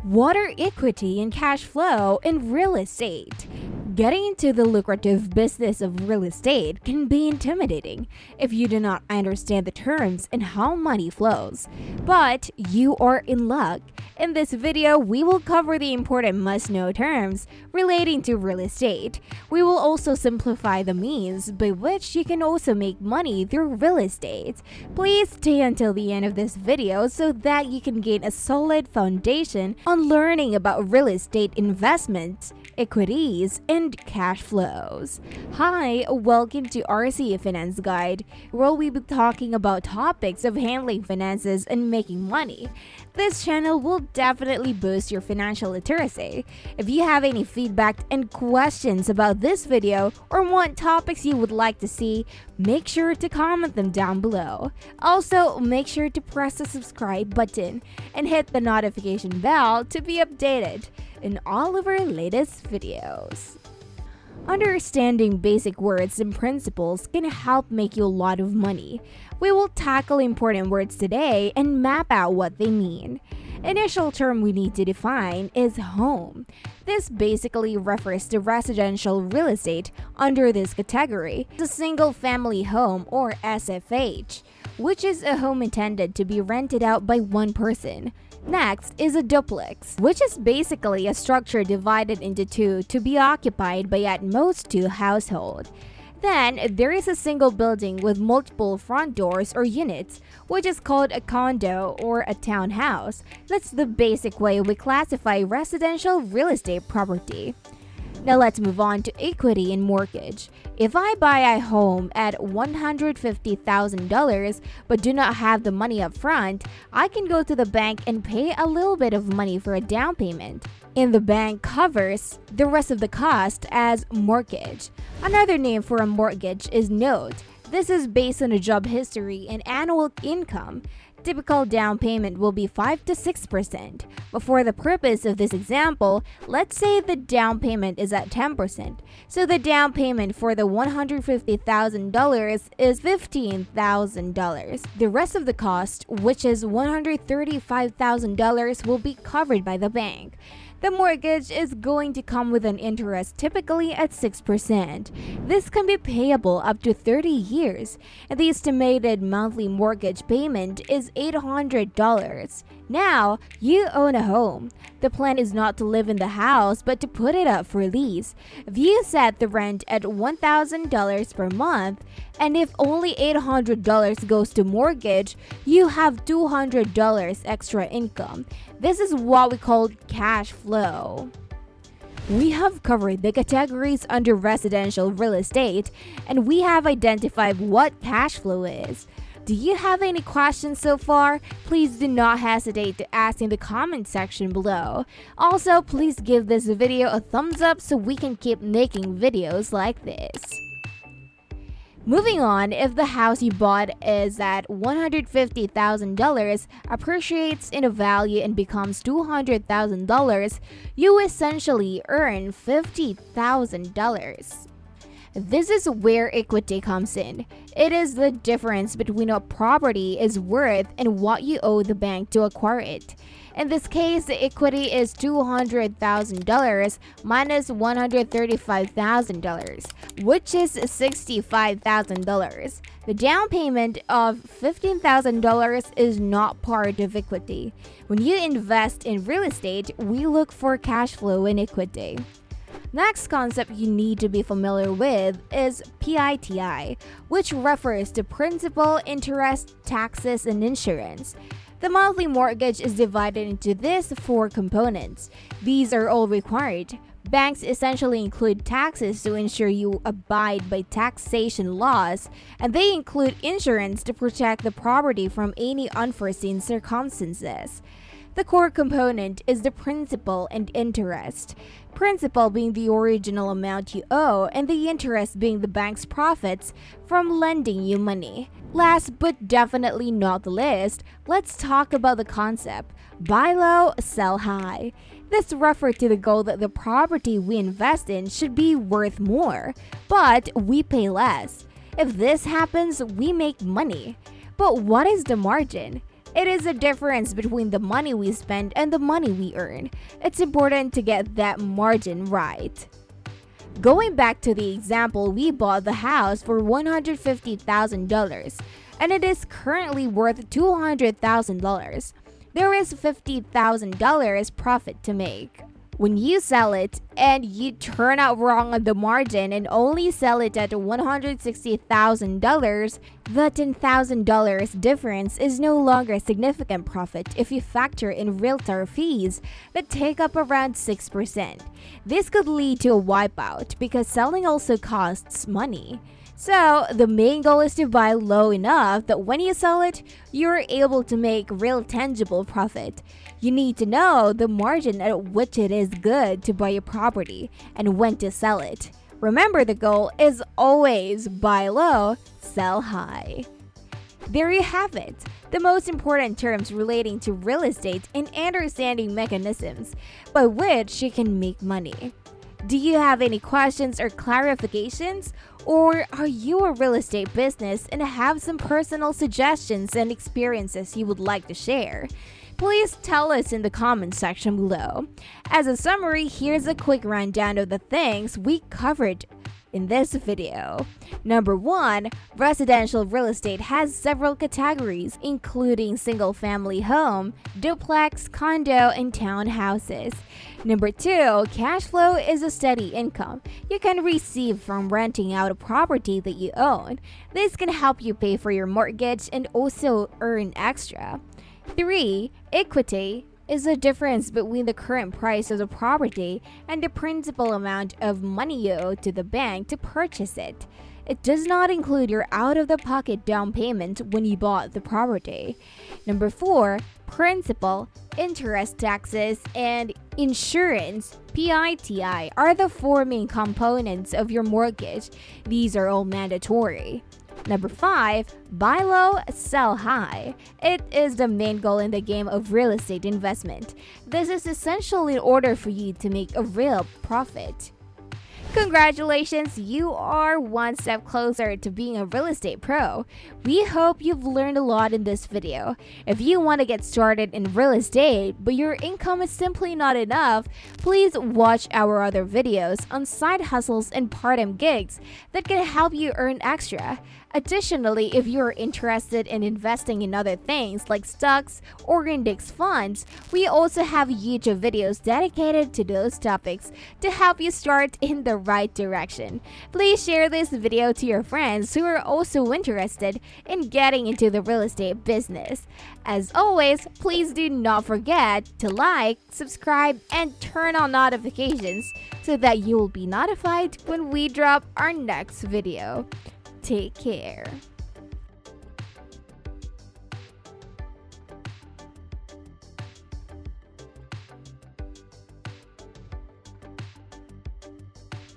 Water equity and cash flow in real estate. Getting into the lucrative business of real estate can be intimidating if you do not understand the terms and how money flows. But you are in luck. In this video, we will cover the important must-know terms relating to real estate. We will also simplify the means by which you can also make money through real estate. Please stay until the end of this video so that you can gain a solid foundation on learning about real estate investments, equities, and cash flows. Hi, welcome to RCe Finance Guide, where we'll be talking about topics of handling finances and making money. This channel will definitely boost your financial literacy. If you have any feedback and questions about this video or want topics you would like to see, make sure to comment them down below. Also, make sure to press the subscribe button and hit the notification bell to be updated in all of our latest videos. Understanding basic words and principles can help make you a lot of money. We will tackle important words today and map out what they mean. Initial term we need to define is home. This basically refers to residential real estate under this category. It's a single-family home or SFH, which is a home intended to be rented out by one person. Next is a duplex, which is basically a structure divided into two to be occupied by at most two households. Then, there is a single building with multiple front doors or units, which is called a condo or a townhouse. That's the basic way we classify residential real estate property. Now let's move on to equity and mortgage. If I buy a home at $150,000 but do not have the money up front, I can go to the bank and pay a little bit of money for a down payment. And the bank covers the rest of the cost as mortgage. Another name for a mortgage is note. This is based on a job history and annual income. Typical down payment will be 5 to 6%. But for the purpose of this example, let's say the down payment is at 10%. So the down payment for the $150,000 is $15,000. The rest of the cost, which is $135,000, will be covered by the bank. The mortgage is going to come with an interest typically at 6%. This can be payable up to 30 years, and the estimated monthly mortgage payment is $800. Now, you own a home. The plan is not to live in the house but to put it up for lease. If you set the rent at $1,000 per month, and if only $800 goes to mortgage, you have $200 extra income. This is what we call cash flow. We have covered the categories under residential real estate, and we have identified what cash flow is. Do you have any questions so far? Please do not hesitate to ask in the comment section below. Also, please give this video a thumbs up so we can keep making videos like this. Moving on, if the house you bought is at $150,000, appreciates in value and becomes $200,000, you essentially earn $50,000. This is where equity comes in. It is the difference between what property is worth and what you owe the bank to acquire it. In this case, the equity is $200,000 minus $135,000, which is $65,000. The down payment of $15,000 is not part of equity. When you invest in real estate, we look for cash flow and equity. Next concept you need to be familiar with is PITI, which refers to principal, interest, taxes, and insurance. The monthly mortgage is divided into these four components. These are all required. Banks essentially include taxes to ensure you abide by taxation laws, and they include insurance to protect the property from any unforeseen circumstances. The core component is the principal and interest. Principal being the original amount you owe, and the interest being the bank's profits from lending you money. Last but definitely not the least, let's talk about the concept, buy low, sell high. This refers to the goal that the property we invest in should be worth more, but we pay less. If this happens, we make money. But what is the margin? It is a difference between the money we spend and the money we earn. It's important to get that margin right. Going back to the example, we bought the house for $150,000 and it is currently worth $200,000. There is $50,000 profit to make. When you sell it and you turn out wrong on the margin and only sell it at $160,000, the $10,000 difference is no longer a significant profit if you factor in realtor fees that take up around 6%. This could lead to a wipeout because selling also costs money. So, the main goal is to buy low enough that when you sell it, you're able to make real tangible profit. You need to know the margin at which it is good to buy a property and when to sell it. Remember, the goal is always buy low, sell high. There you have it, the most important terms relating to real estate and understanding mechanisms by which you can make money. Do you have any questions or clarifications? Or are you a real estate business and have some personal suggestions and experiences you would like to share? Please tell us in the comment section below. As a summary, here's a quick rundown of the things we covered in this video. Number 1, residential real estate has several categories, including single-family home, duplex, condo, and townhouses. Number 2, cash flow is a steady income you can receive from renting out a property that you own. This can help you pay for your mortgage and also earn extra. 3, equity is the difference between the current price of the property and the principal amount of money you owe to the bank to purchase it. It does not include your out-of-the-pocket down payment when you bought the property. Number 4, principal, interest taxes, and insurance (PITI) are the 4 main components of your mortgage. These are all mandatory. Number 5, buy low, sell high. It is the main goal in the game of real estate investment. This is essential in order for you to make a real profit. Congratulations, you are one step closer to being a real estate pro. We hope you've learned a lot in this video. If you want to get started in real estate, but your income is simply not enough, please watch our other videos on side hustles and part-time gigs that can help you earn extra. Additionally, if you're interested in investing in other things like stocks or index funds, we also have YouTube videos dedicated to those topics to help you start in the right direction. Please share this video to your friends who are also interested in getting into the real estate business. As always, please do not forget to like, subscribe, and turn on notifications so that you will be notified when we drop our next video. Take care.